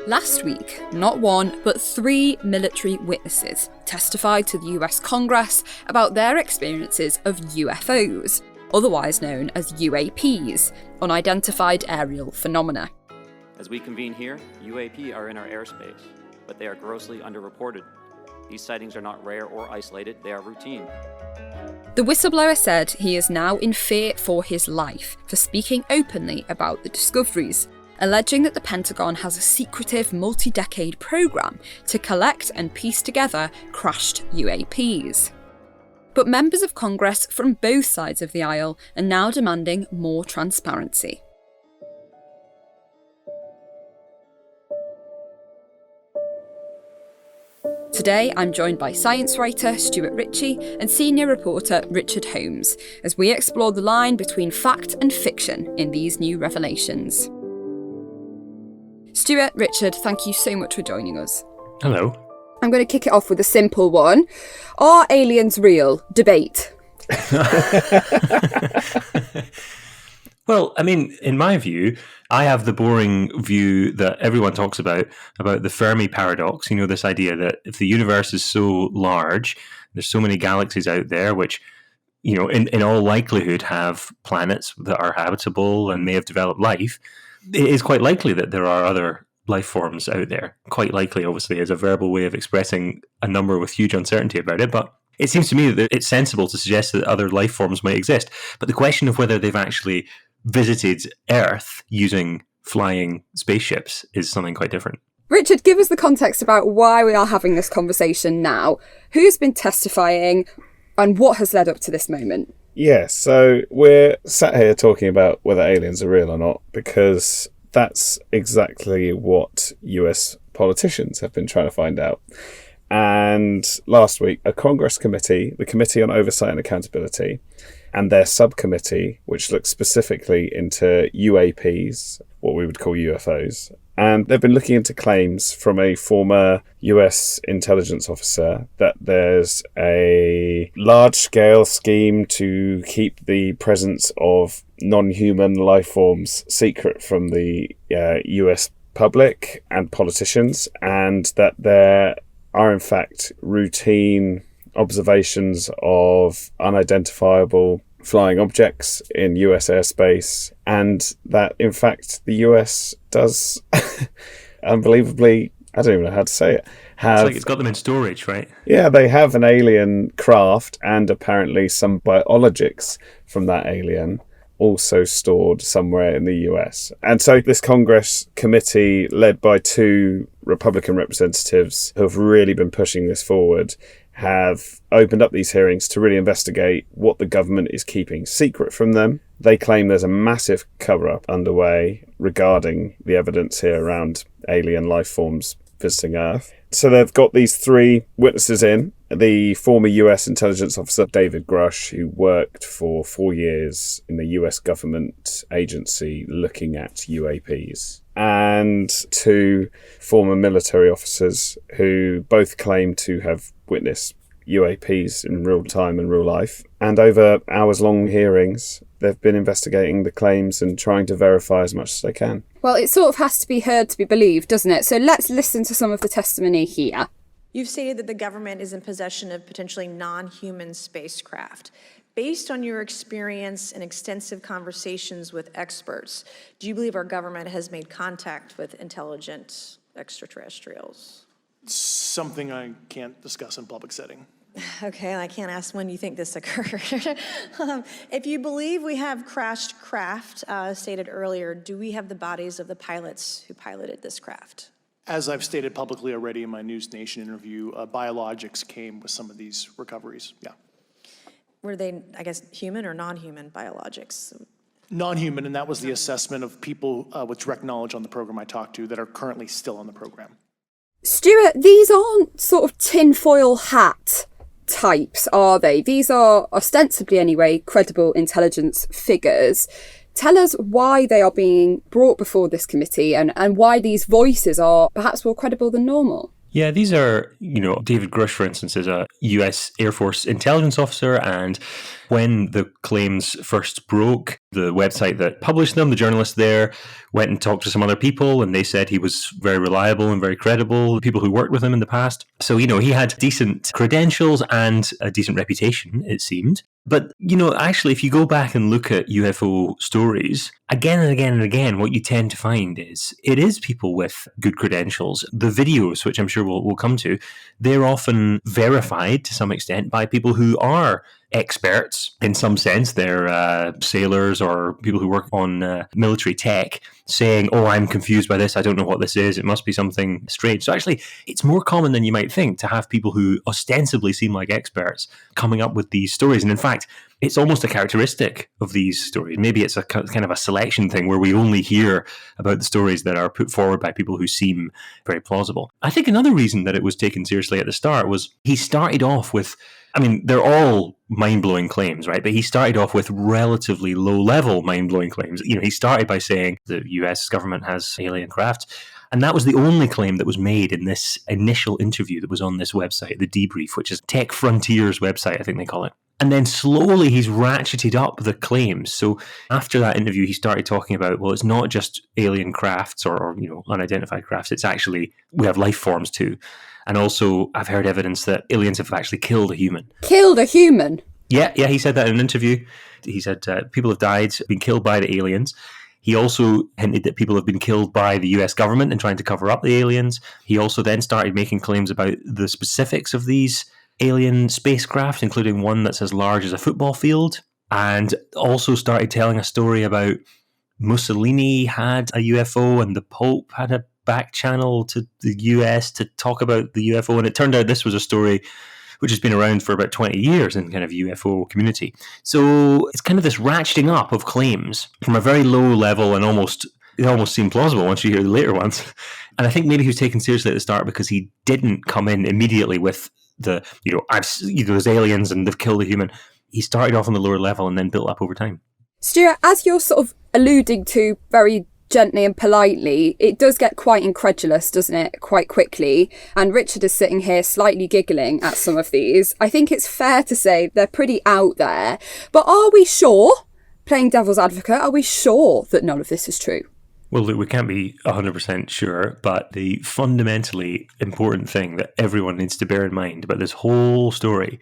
Last week, not one, but 3 military witnesses testified to the US Congress about their experiences of UFOs, otherwise known as UAPs, unidentified aerial phenomena. As we convene here, UAP are in our airspace, but they are grossly underreported. These sightings are not rare or isolated, they are routine. The whistleblower said he is now in fear for his life for speaking openly about the discoveries, alleging that the Pentagon has a secretive multi-decade programme to collect and piece together crashed UAPs. But members of Congress from both sides of the aisle are now demanding more transparency. Today, I'm joined by science writer Stuart Ritchie and senior reporter Richard Holmes as we explore the line between fact and fiction in these new revelations. Stuart, Richard, thank you so much for joining us. Hello. I'm going to kick it off with a simple one. Are aliens real? Debate. Well, I mean, in my view, I have the boring view that everyone talks about the Fermi paradox. You know, this idea that if the universe is so large, there's so many galaxies out there, which, you know, in all likelihood have planets that are habitable and may have developed life, it is quite likely that there are other life forms out there. Quite likely, obviously, is a verbal way of expressing a number with huge uncertainty about it, but it seems to me that it's sensible to suggest that other life forms might exist. But the question of whether they've actually visited Earth using flying spaceships is something quite different. Richard, give us the context about why we are having this conversation now. Who's been testifying and what has led up to this moment? Yeah, so we're sat here talking about whether aliens are real or not because that's exactly what US politicians have been trying to find out. And last week, a Congress committee, the Committee on Oversight and Accountability, and their subcommittee, which looks specifically into UAPs, what we would call UFOs. And they've been looking into claims from a former US intelligence officer that there's a large-scale scheme to keep the presence of non-human life forms secret from the US public and politicians, and that there are in fact routine observations of unidentifiable flying objects in US airspace, and that in fact the US does unbelievably, I don't even know how to say it, it's like it's got them in storage, right? Yeah, they have an alien craft and apparently some biologics from that alien also stored somewhere in the US. And so this Congress committee, led by 2 Republican representatives who have really been pushing this forward, have opened up these hearings to really investigate what the government is keeping secret from them. They claim there's a massive cover-up underway regarding the evidence here around alien life forms visiting Earth. So they've got these 3 witnesses in. The former US intelligence officer, David Grusch, who worked for 4 years in the US government agency looking at UAPs, and 2 former military officers who both claim to have witnessed UAPs in real time and real life. And over hours-long hearings, they've been investigating the claims and trying to verify as much as they can. Well, it sort of has to be heard to be believed, doesn't it? So let's listen to some of the testimony here. You've stated that the government is in possession of potentially non-human spacecraft. Based on your experience and extensive conversations with experts, do you believe our government has made contact with intelligent extraterrestrials? Something I can't discuss in public setting. Okay, I can't ask when you think this occurred. If you believe we have crashed craft, stated earlier, do we have the bodies of the pilots who piloted this craft? As I've stated publicly already in my News Nation interview, biologics came with some of these recoveries, yeah. Were they, I guess, human or non-human biologics? Non-human, and that was the assessment of people with direct knowledge on the program I talked to that are currently still on the program. Stuart, these aren't sort of tinfoil hat types, are they? These are, ostensibly anyway, credible intelligence figures. Tell us why they are being brought before this committee and why these voices are perhaps more credible than normal. Yeah, these are, David Grusch, for instance, is a US Air Force intelligence officer. And when the claims first broke, the website that published them, the journalist there, went and talked to some other people, and they said he was very reliable and very credible, people who worked with him in the past. So, he had decent credentials and a decent reputation, it seemed. But, actually, if you go back and look at UFO stories, again and again and again, what you tend to find is it is people with good credentials. The videos, which I'm sure we'll come to, they're often verified to some extent by people who are experts in some sense. They're sailors or people who work on military tech saying, oh, I'm confused by this. I don't know what this is. It must be something strange. So actually, it's more common than you might think to have people who ostensibly seem like experts coming up with these stories. And in fact, it's almost a characteristic of these stories. Maybe it's a kind of a selection thing where we only hear about the stories that are put forward by people who seem very plausible. I think another reason that it was taken seriously at the start was he started off with, they're all mind-blowing claims, right? But he started off with relatively low-level mind-blowing claims. He started by saying the US government has alien craft. And that was the only claim that was made in this initial interview that was on this website, the Debrief, which is Tech Frontiers website, I think they call it. And then slowly he's ratcheted up the claims. So after that interview, he started talking about, well, it's not just alien crafts or unidentified crafts. It's actually, we have life forms too. And also, I've heard evidence that aliens have actually killed a human. Killed a human? Yeah, he said that in an interview. He said people have died, been killed by the aliens. He also hinted that people have been killed by the US government in trying to cover up the aliens. He also then started making claims about the specifics of these alien spacecraft, including one that's as large as a football field, and also started telling a story about Mussolini had a UFO and the Pope had a back channel to the US to talk about the UFO. And it turned out this was a story which has been around for about 20 years in kind of UFO community. So it's kind of this ratcheting up of claims from a very low level and it almost seemed plausible once you hear the later ones. And I think maybe he was taken seriously at the start because he didn't come in immediately with there's aliens and they've killed a human. He started off on the lower level and then built up over time. Stuart, as you're sort of alluding to very gently and politely, it does get quite incredulous, doesn't it, quite quickly? And Richard is sitting here slightly giggling at some of these. I think it's fair to say they're pretty out there. But are we sure, playing devil's advocate, are we sure that none of this is true? Well, look, we can't be 100% sure, but the fundamentally important thing that everyone needs to bear in mind about this whole story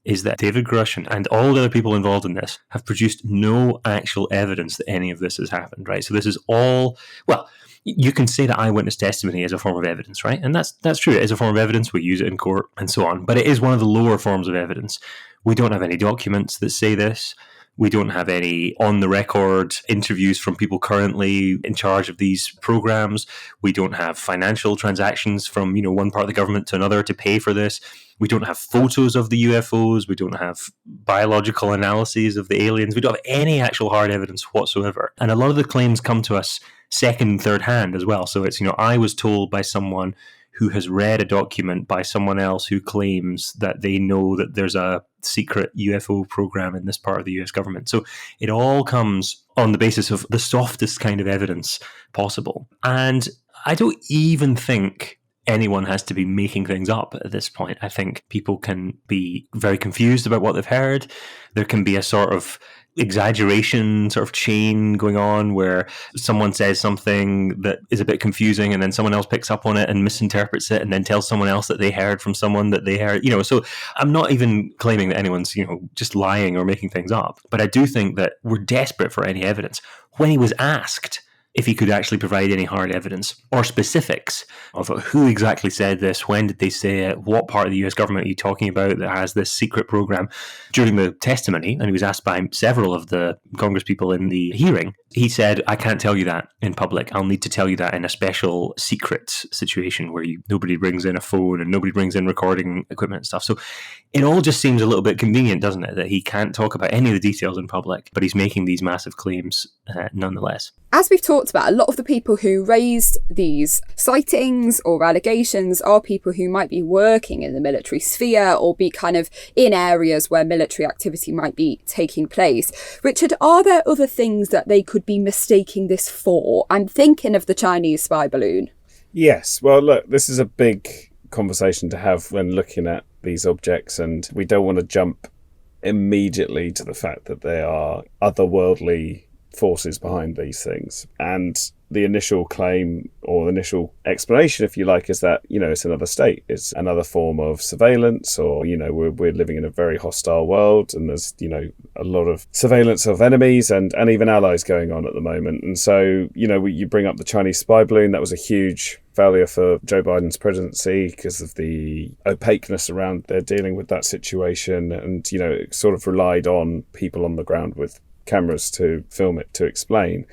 is that David Grusch and all the other people involved in this have produced no actual evidence that any of this has happened, right? So this is all, well, you can say that eyewitness testimony is a form of evidence, right? And that's true. It is a form of evidence. We use it in court and so on. But it is one of the lower forms of evidence. We don't have any documents that say this. We don't have any on-the-record interviews from people currently in charge of these programs. We don't have financial transactions from, one part of the government to another to pay for this. We don't have photos of the UFOs. We don't have biological analyses of the aliens. We don't have any actual hard evidence whatsoever. And a lot of the claims come to us second and third hand as well. So it's, I was told by someone who has read a document by someone else who claims that they know that there's a secret UFO program in this part of the US government. So it all comes on the basis of the softest kind of evidence possible. And I don't even think anyone has to be making things up at this point. I think people can be very confused about what they've heard. There can be a sort of exaggeration sort of chain going on where someone says something that is a bit confusing and then someone else picks up on it and misinterprets it and then tells someone else that they heard from someone that they heard, so I'm not even claiming that anyone's, just lying or making things up. But I do think that we're desperate for any evidence. When he was asked if he could actually provide any hard evidence or specifics of who exactly said this, when did they say it, what part of the US government are you talking about that has this secret program, during the testimony, and he was asked by several of the Congress people in the hearing, he said, I can't tell you that in public. I'll need to tell you that in a special secret situation where nobody brings in a phone and nobody brings in recording equipment and stuff. So it all just seems a little bit convenient, doesn't it, that he can't talk about any of the details in public, but he's making these massive claims nonetheless. As we've talked about, a lot of the people who raised these sightings or allegations are people who might be working in the military sphere or be kind of in areas where military activity might be taking place. Richard, are there other things that they could be mistaking this for? I'm thinking of the Chinese spy balloon. Yes. Well, look, this is a big conversation to have when looking at these objects, and we don't want to jump immediately to the fact that they are otherworldly forces behind these things. And the initial claim, or the initial explanation, if you like, is that, it's another state. It's another form of surveillance, or, we're living in a very hostile world, and there's, a lot of surveillance of enemies and even allies going on at the moment. And so, you bring up the Chinese spy balloon. That was a huge failure for Joe Biden's presidency because of the opaqueness around their dealing with that situation. And, it sort of relied on people on the ground with cameras to film it, to explain.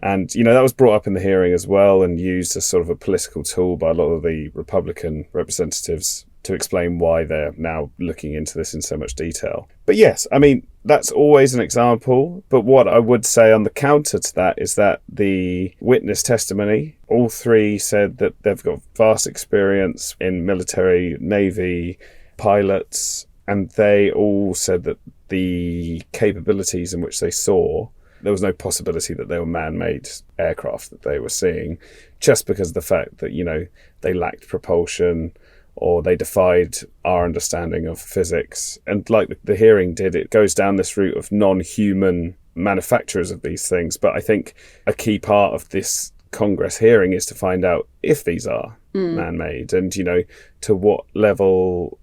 And, that was brought up in the hearing as well, and used as sort of a political tool by a lot of the Republican representatives to explain why they're now looking into this in so much detail. But yes, I mean, that's always an example. But what I would say on the counter to that is that the witness testimony, all three said that they've got vast experience in military, Navy, pilots, and they all said that the capabilities in which they saw, there was no possibility that they were man-made aircraft that they were seeing, just because of the fact that, they lacked propulsion, or they defied our understanding of physics. And like the hearing did, it goes down this route of non-human manufacturers of these things. But I think a key part of this Congress hearing is to find out if these are man-made, and, to what level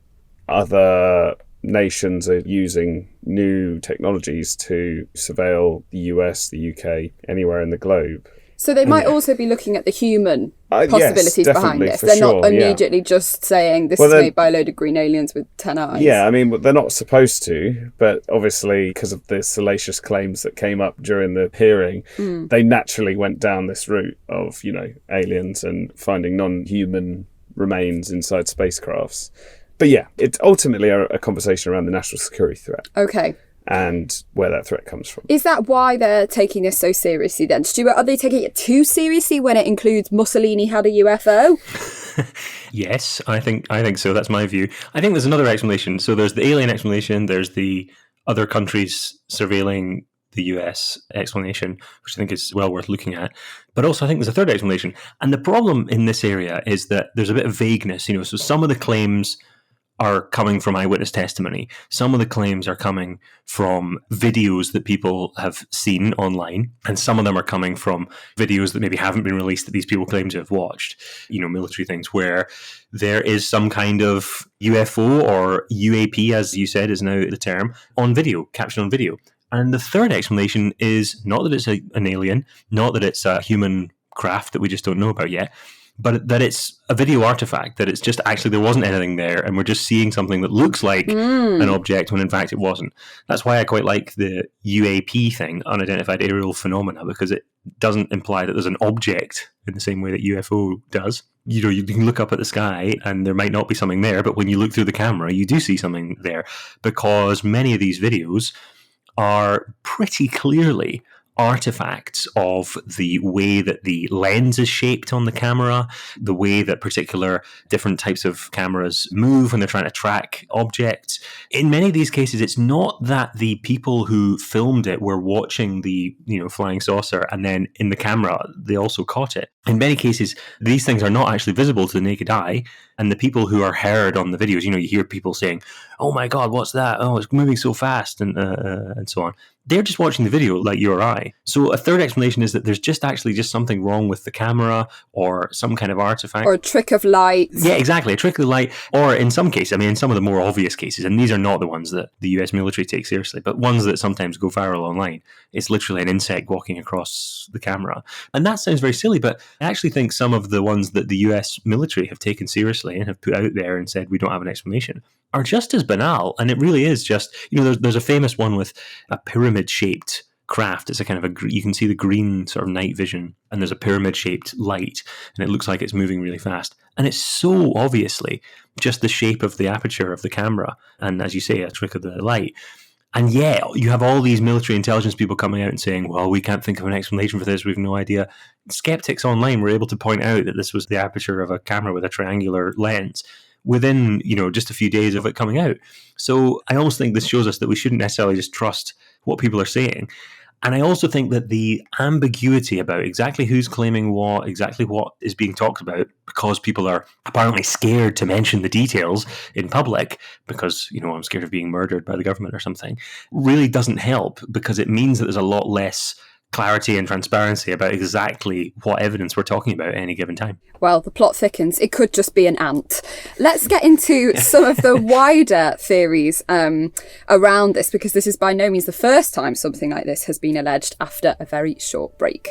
other nations are using new technologies to surveil the US, the UK, anywhere in the globe. So they might also be looking at the human possibilities behind this. They're not immediately just saying this is made by a load of green aliens with 10 eyes. Yeah, I mean, they're not supposed to, but obviously because of the salacious claims that came up during the hearing, they naturally went down this route of, aliens and finding non-human remains inside spacecrafts. But yeah, it's ultimately a conversation around the national security threat. Okay. And where that threat comes from. Is that why they're taking this so seriously then? Stuart, are they taking it too seriously when it includes Mussolini had a UFO? Yes, I think so. That's my view. I think there's another explanation. So there's the alien explanation, there's the other countries surveilling the US explanation, which I think is well worth looking at. But also I think there's a third explanation. And the problem in this area is that there's a bit of vagueness. So some of the claims are coming from eyewitness testimony. Some of the claims are coming from videos that people have seen online, and some of them are coming from videos that maybe haven't been released that these people claim to have watched, military things, where there is some kind of UFO or UAP, as you said is now the term, on video, captured on video. And the third explanation is not that it's an alien, not that it's a human craft that we just don't know about yet, but that it's a video artifact, that it's just actually there wasn't anything there and we're just seeing something that looks like an object when in fact it wasn't. That's why I quite like the UAP thing, unidentified aerial phenomena, because it doesn't imply that there's an object in the same way that UFO does. You can look up at the sky and there might not be something there, but when you look through the camera, you do see something there, because many of these videos are pretty clearly artifacts of the way that the lens is shaped on the camera, the way that particular different types of cameras move when they're trying to track objects. In many of these cases, it's not that the people who filmed it were watching the flying saucer and then in the camera they also caught it. In many cases, these things are not actually visible to the naked eye, and the people who are heard on the videos, you hear people saying, "Oh my God, what's that? Oh, it's moving so fast," and so on. They're just watching the video like you or I. So a third explanation is that there's just something wrong with the camera, or some kind of artifact. Or a trick of light. Yeah, exactly. A trick of the light. Or in some cases, in some of the more obvious cases, and these are not the ones that the US military takes seriously, but ones that sometimes go viral online, it's literally an insect walking across the camera. And that sounds very silly, but I actually think some of the ones that the US military have taken seriously and have put out there and said we don't have an explanation are just as banal. And it really is just, there's a famous one with a pyramid-shaped craft. It's a kind of you can see the green sort of night vision, and there's a pyramid-shaped light, and it looks like it's moving really fast. And it's so obviously just the shape of the aperture of the camera, and as you say, a trick of the light. And yet, you have all these military intelligence people coming out and saying, well, we can't think of an explanation for this, we've no idea. Skeptics online were able to point out that this was the aperture of a camera with a triangular lens within, just a few days of it coming out. So I almost think this shows us that we shouldn't necessarily just trust what people are saying. And I also think that the ambiguity about exactly who's claiming what, exactly what is being talked about, because people are apparently scared to mention the details in public because, I'm scared of being murdered by the government or something, really doesn't help, because it means that there's a lot less clarity and transparency about exactly what evidence we're talking about at any given time. Well, the plot thickens. It could just be an ant. Let's get into some of the wider theories around this, because this is by no means the first time something like this has been alleged after a very short break.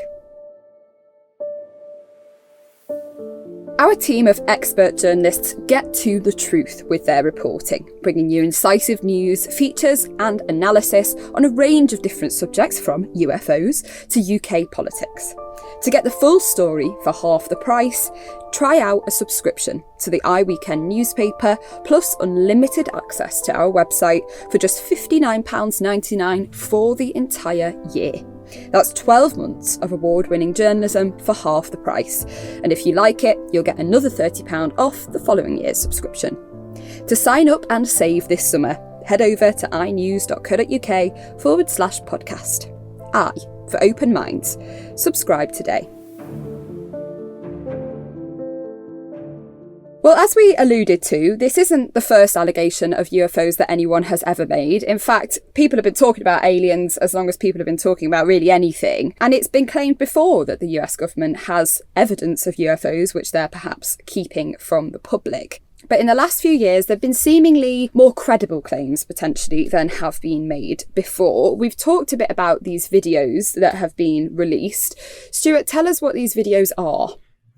Our team of expert journalists get to the truth with their reporting, bringing you incisive news, features and analysis on a range of different subjects from UFOs to UK politics. To get the full story for half the price, try out a subscription to the iWeekend newspaper, plus unlimited access to our website for just £59.99 for the entire year. That's 12 months of award-winning journalism for half the price. And if you like it, you'll get another £30 off the following year's subscription. To sign up and save this summer, head over to inews.co.uk/podcast. I for open minds. Subscribe today. Well, as we alluded to, this isn't the first allegation of UFOs that anyone has ever made. In fact, people have been talking about aliens as long as people have been talking about really anything. And it's been claimed before that the US government has evidence of UFOs, which they're perhaps keeping from the public. But in the last few years, there have been seemingly more credible claims, potentially, than have been made before. We've talked a bit about these videos that have been released. Stuart, tell us what these videos are.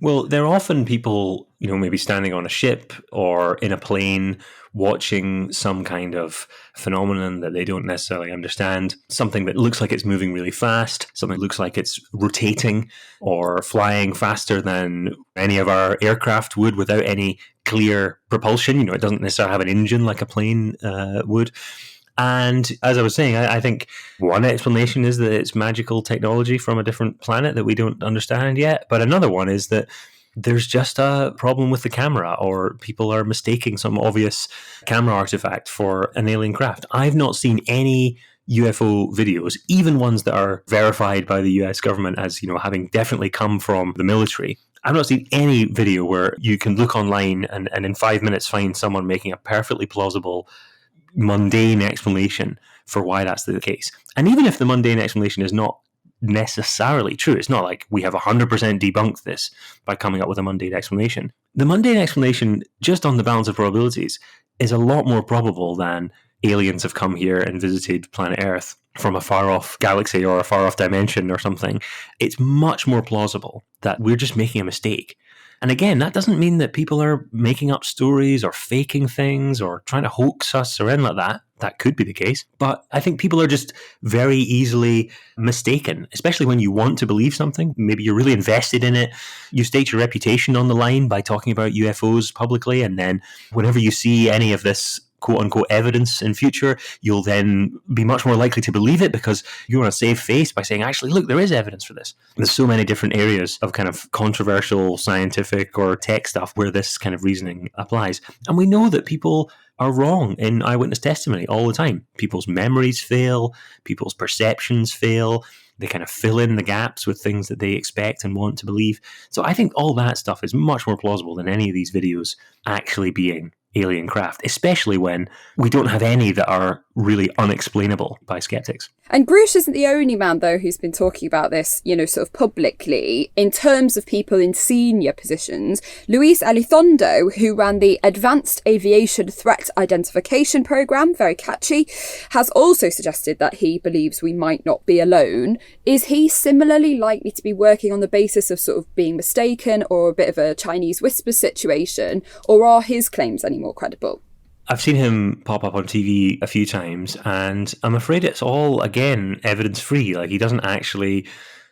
Well, they're often people, maybe standing on a ship or in a plane watching some kind of phenomenon that they don't necessarily understand, something that looks like it's moving really fast, something that looks like it's rotating or flying faster than any of our aircraft would without any clear propulsion. It doesn't necessarily have an engine like a plane would. And as I was saying, I think one explanation is that it's magical technology from a different planet that we don't understand yet. But another one is that there's just a problem with the camera, or people are mistaking some obvious camera artifact for an alien craft. I've not seen any UFO videos, even ones that are verified by the US government as, having definitely come from the military. I've not seen any video where you can look online and in 5 minutes find someone making a perfectly plausible mundane explanation for why that's the case. And even if the mundane explanation is not necessarily true, it's not like we have 100% debunked this by coming up with a mundane explanation. The mundane explanation, just on the balance of probabilities, is a lot more probable than aliens have come here and visited planet Earth from a far-off galaxy or a far-off dimension or something. It's much more plausible that we're just making a mistake. And again, that doesn't mean that people are making up stories or faking things or trying to hoax us or anything like that. That could be the case. But I think people are just very easily mistaken, especially when you want to believe something. Maybe you're really invested in it. You stake your reputation on the line by talking about UFOs publicly. And then whenever you see any of this quote-unquote evidence in future, you'll then be much more likely to believe it because you want to save face by saying, actually, look, there is evidence for this. There's so many different areas of kind of controversial scientific or tech stuff where this kind of reasoning applies. And we know that people are wrong in eyewitness testimony all the time. People's memories fail, people's perceptions fail. They kind of fill in the gaps with things that they expect and want to believe. So I think all that stuff is much more plausible than any of these videos actually being alien craft, especially when we don't have any that are really unexplainable by skeptics. And Grusch isn't the only man, though, who's been talking about this, sort of publicly. In terms of people in senior positions, Luis Elizondo, who ran the Advanced Aviation Threat Identification Programme, very catchy, has also suggested that he believes we might not be alone. Is he similarly likely to be working on the basis of sort of being mistaken or a bit of a Chinese whisper situation, or are his claims any more credible? I've seen him pop up on TV a few times, and I'm afraid it's all, again, evidence-free. Like, he doesn't actually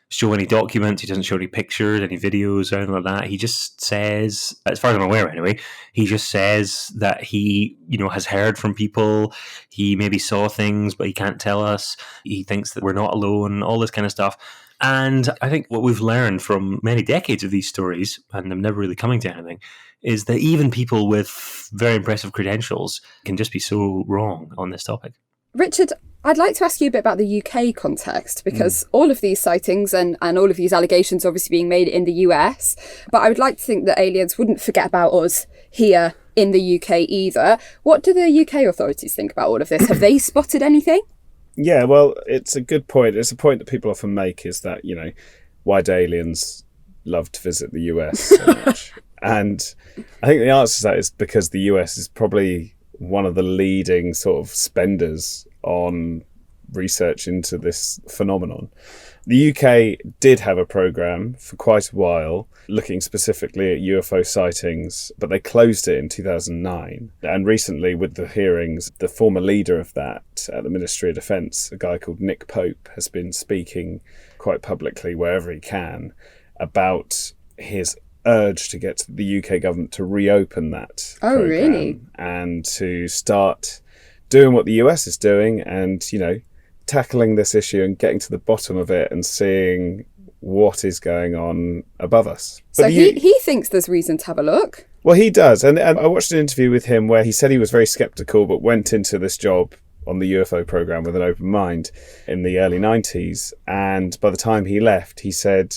show any documents, he doesn't show any pictures, any videos, or anything like that. He just says, as far as I'm aware anyway, he just says that he, has heard from people, he maybe saw things, but he can't tell us, he thinks that we're not alone, all this kind of stuff. And I think what we've learned from many decades of these stories, and them never really coming to anything, is that even people with very impressive credentials can just be so wrong on this topic. Richard, I'd like to ask you a bit about the UK context, because all of these sightings and all of these allegations are obviously being made in the US, but I would like to think that aliens wouldn't forget about us here in the UK either. What do the UK authorities think about all of this? Have they spotted anything? Yeah, well, it's a good point. It's a point that people often make, is that, why do aliens love to visit the US so much? And I think the answer to that is because the US is probably one of the leading sort of spenders on research into this phenomenon. The UK did have a programme for quite a while looking specifically at UFO sightings, but they closed it in 2009. And recently, with the hearings, the former leader of that at the Ministry of Defence, a guy called Nick Pope, has been speaking quite publicly wherever he can about his urge to get the UK government to reopen that programme. Really? And to start doing what the US is doing and, tackling this issue and getting to the bottom of it and seeing what is going on above us. So he thinks there's reason to have a look. Well, he does. And I watched an interview with him where he said he was very sceptical, but went into this job on the UFO program with an open mind in the early 90s. And by the time he left, he said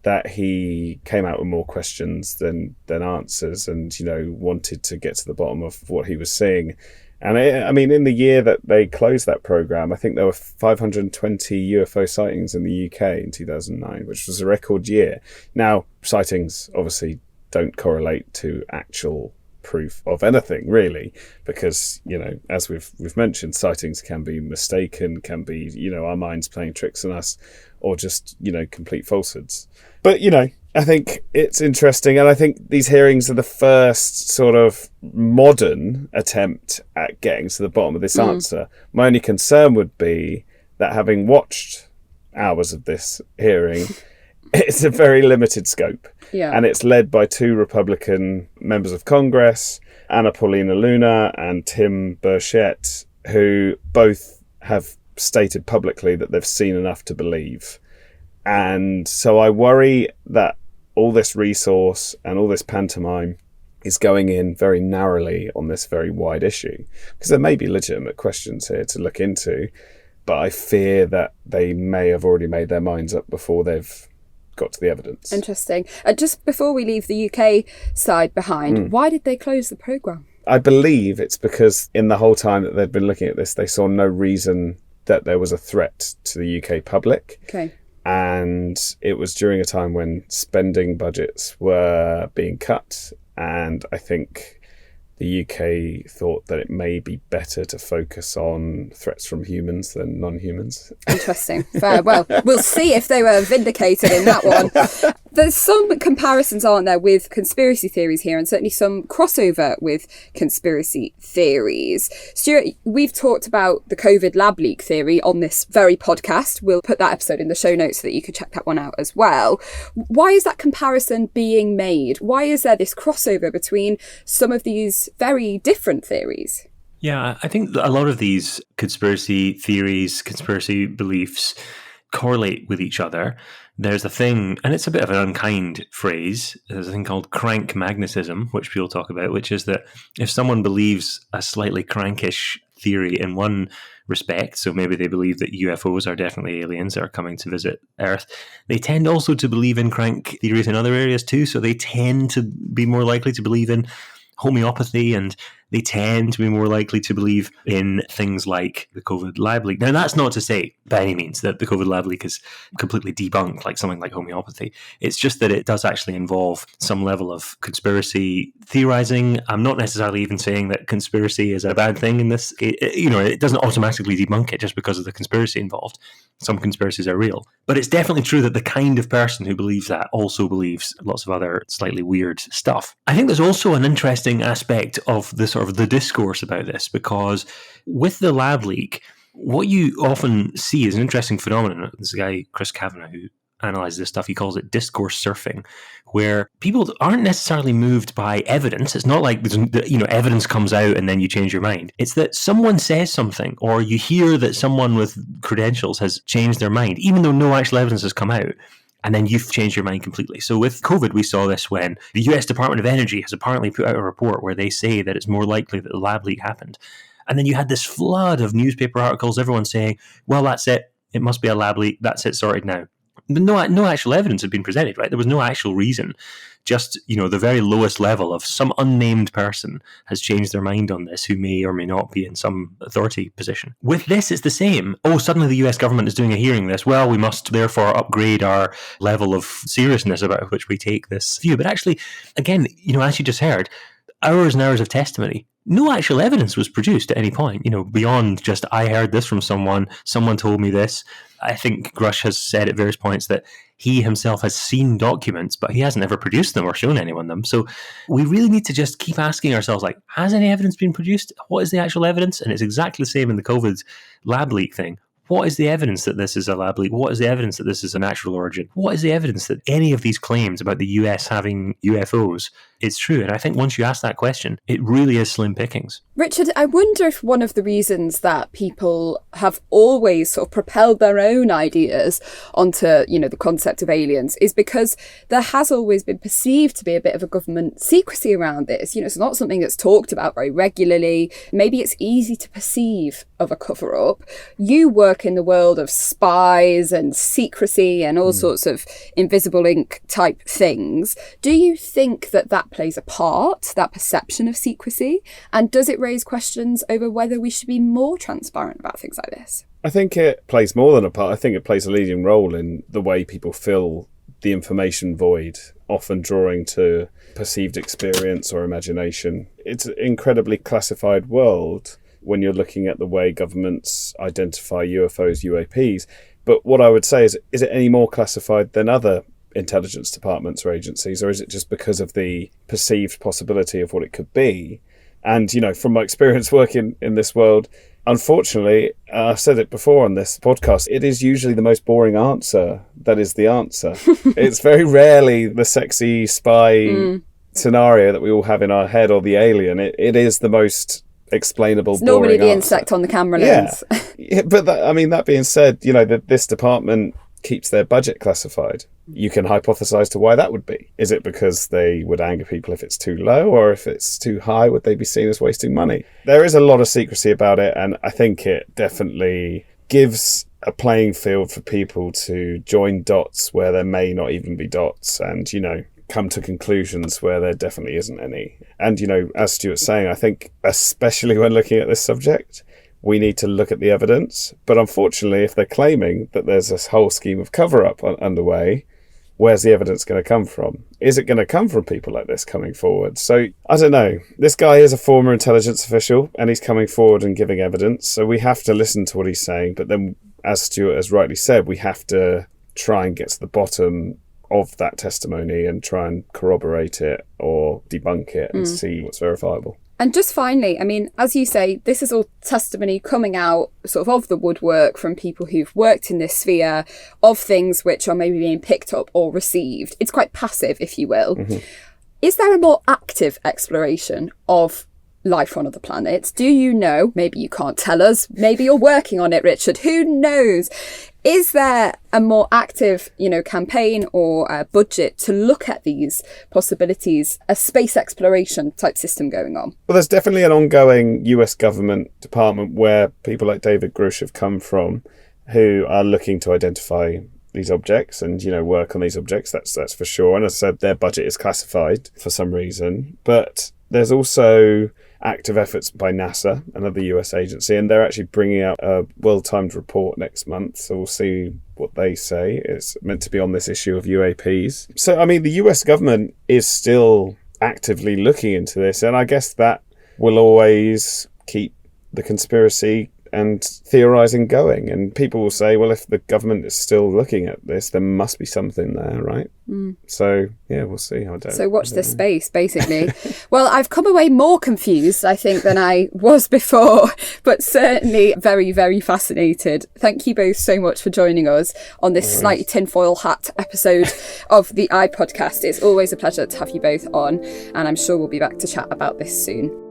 that he came out with more questions than answers and, wanted to get to the bottom of what he was seeing. And in the year that they closed that program, I think there were 520 UFO sightings in the UK in 2009, which was a record year. Now, sightings obviously don't correlate to actual proof of anything, really, because, as we've mentioned, sightings can be mistaken, can be, our minds playing tricks on us, or just, complete falsehoods. But, I think it's interesting, and I think these hearings are the first sort of modern attempt at getting to the bottom of this answer. My only concern would be that, having watched hours of this hearing, it's a very limited scope. Yeah. And it's led by two Republican members of Congress, Anna Paulina Luna and Tim Burchett, who both have stated publicly that they've seen enough to believe. And so I worry that all this resource and all this pantomime is going in very narrowly on this very wide issue, because there may be legitimate questions here to look into, but I fear that they may have already made their minds up before they've got to the evidence. Interesting. Just before we leave the UK side behind, why did they close the programme? I believe it's because in the whole time that they'd been looking at this, they saw no reason that there was a threat to the UK public. Okay. And it was during a time when spending budgets were being cut. And I think the UK thought that it may be better to focus on threats from humans than non-humans. Interesting. Fair. Well, we'll see if they were vindicated in that one. There's some comparisons, aren't there, with conspiracy theories here, and certainly some crossover with conspiracy theories. Stuart, we've talked about the COVID lab leak theory on this very podcast. We'll put that episode in the show notes so that you can check that one out as well. Why is that comparison being made? Why is there this crossover between some of these very different theories? Yeah, I think a lot of these conspiracy theories, conspiracy beliefs correlate with each other. There's a thing, and it's a bit of an unkind phrase, there's a thing called crank magnetism, which people talk about, which is that if someone believes a slightly crankish theory in one respect, so maybe they believe that UFOs are definitely aliens that are coming to visit Earth, they tend also to believe in crank theories in other areas too, so they tend to be more likely to believe in homeopathy, and they tend to be more likely to believe in things like the COVID lab leak. Now, that's not to say by any means that the COVID lab leak is completely debunked like something like homeopathy. It's just that it does actually involve some level of conspiracy theorizing. I'm not necessarily even saying that conspiracy is a bad thing in this. It doesn't automatically debunk it just because of the conspiracy involved. Some conspiracies are real. But it's definitely true that the kind of person who believes that also believes lots of other slightly weird stuff. I think there's also an interesting aspect of the sort of the discourse about this, because with the lab leak, what you often see is an interesting phenomenon. There's a guy, Chris Kavanagh, who analyzes this stuff. He calls it discourse surfing, where people aren't necessarily moved by evidence. It's not like evidence comes out and then you change your mind. It's that someone says something, or you hear that someone with credentials has changed their mind, even though no actual evidence has come out. And then you've changed your mind completely. So with COVID, we saw this when the US Department of Energy has apparently put out a report where they say that it's more likely that the lab leak happened. And then you had this flood of newspaper articles, everyone saying, well, that's it. It must be a lab leak. That's it, sorted now. But no actual evidence had been presented, right? There was no actual reason. Just, the very lowest level of some unnamed person has changed their mind on this, who may or may not be in some authority position. With this, it's the same. Oh, suddenly the US government is doing a hearing this. Well, we must therefore upgrade our level of seriousness about which we take this view. But actually, again, as you just heard, hours and hours of testimony. No actual evidence was produced at any point, beyond just, I heard this from someone told me this. I think Grusch has said at various points that he himself has seen documents, but he hasn't ever produced them or shown anyone them. So we really need to just keep asking ourselves, has any evidence been produced? What is the actual evidence? And it's exactly the same in the COVID lab leak thing. What is the evidence that this is a lab leak? What is the evidence that this is a natural origin? What is the evidence that any of these claims about the US having UFOs is true? And I think once you ask that question, it really is slim pickings. Richard, I wonder if one of the reasons that people have always sort of propelled their own ideas onto, the concept of aliens is because there has always been perceived to be a bit of a government secrecy around this. It's not something that's talked about very regularly. Maybe it's easy to perceive of a cover-up. You work in the world of spies and secrecy and all sorts of invisible ink type things. Do you think that plays a part, that perception of secrecy? And does it raise questions over whether we should be more transparent about things like this? I think it plays more than a part. I think it plays a leading role in the way people fill the information void, often drawing to perceived experience or imagination. It's an incredibly classified world when you're looking at the way governments identify UFOs, UAPs. But what I would say is it any more classified than other intelligence departments or agencies, or is it just because of the perceived possibility of what it could be? And, from my experience working in this world, unfortunately, I've said it before on this podcast, it is usually the most boring answer that is the answer. It's very rarely the sexy spy scenario that we all have in our head or the alien. It is the most explainable, it's normally the answer. Insect on the camera lens. Yeah, but that being said, this department keeps their budget classified. You can hypothesize to why that would be. Is it because they would anger people if it's too low, or if it's too high, would they be seen as wasting money? There is a lot of secrecy about it, and I think it definitely gives a playing field for people to join dots where there may not even be dots, and, come to conclusions where there definitely isn't any. And, as Stuart's saying, I think, especially when looking at this subject, we need to look at the evidence. But unfortunately, if they're claiming that there's this whole scheme of cover-up underway, where's the evidence going to come from? Is it going to come from people like this coming forward? So, I don't know. This guy is a former intelligence official, and he's coming forward and giving evidence. So we have to listen to what he's saying. But then, as Stuart has rightly said, we have to try and get to the bottom of that testimony and try and corroborate it or debunk it and see what's verifiable. And just finally, as you say, this is all testimony coming out sort of the woodwork from people who've worked in this sphere of things which are maybe being picked up or received. It's quite passive, if you will. Mm-hmm. Is there a more active exploration of life on other planets? Do you know? Maybe you can't tell us. Maybe you're working on it, Richard. Who knows? Is there a more active, campaign or budget to look at these possibilities, a space exploration type system going on? Well, there's definitely an ongoing US government department where people like David Grusch have come from, who are looking to identify these objects and, work on these objects. That's for sure. And as I said, their budget is classified for some reason. But there's also active efforts by NASA, another US agency, and they're actually bringing out a well-timed report next month. So we'll see what they say. It's meant to be on this issue of UAPs. So, the US government is still actively looking into this, and I guess that will always keep the conspiracy and theorizing going. And people will say, well, if the government is still looking at this, there must be something there, right? So, yeah, we'll see. So watch this space, basically. Well, I've come away more confused, I think, than I was before, but certainly very, very fascinated. Thank you both so much for joining us on this slightly tinfoil hat episode of the iPodcast. It's always a pleasure to have you both on, and I'm sure we'll be back to chat about this soon.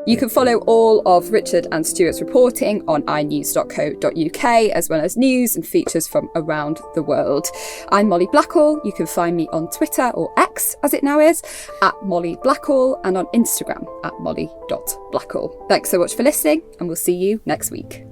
You can follow all of Richard and Stuart's reporting on inews.co.uk, as well as news and features from around the world. I'm Molly Blackall. You can find me on Twitter, or X as it now is, at Molly Blackall, and on Instagram at molly.blackall. Thanks so much for listening, and we'll see you next week.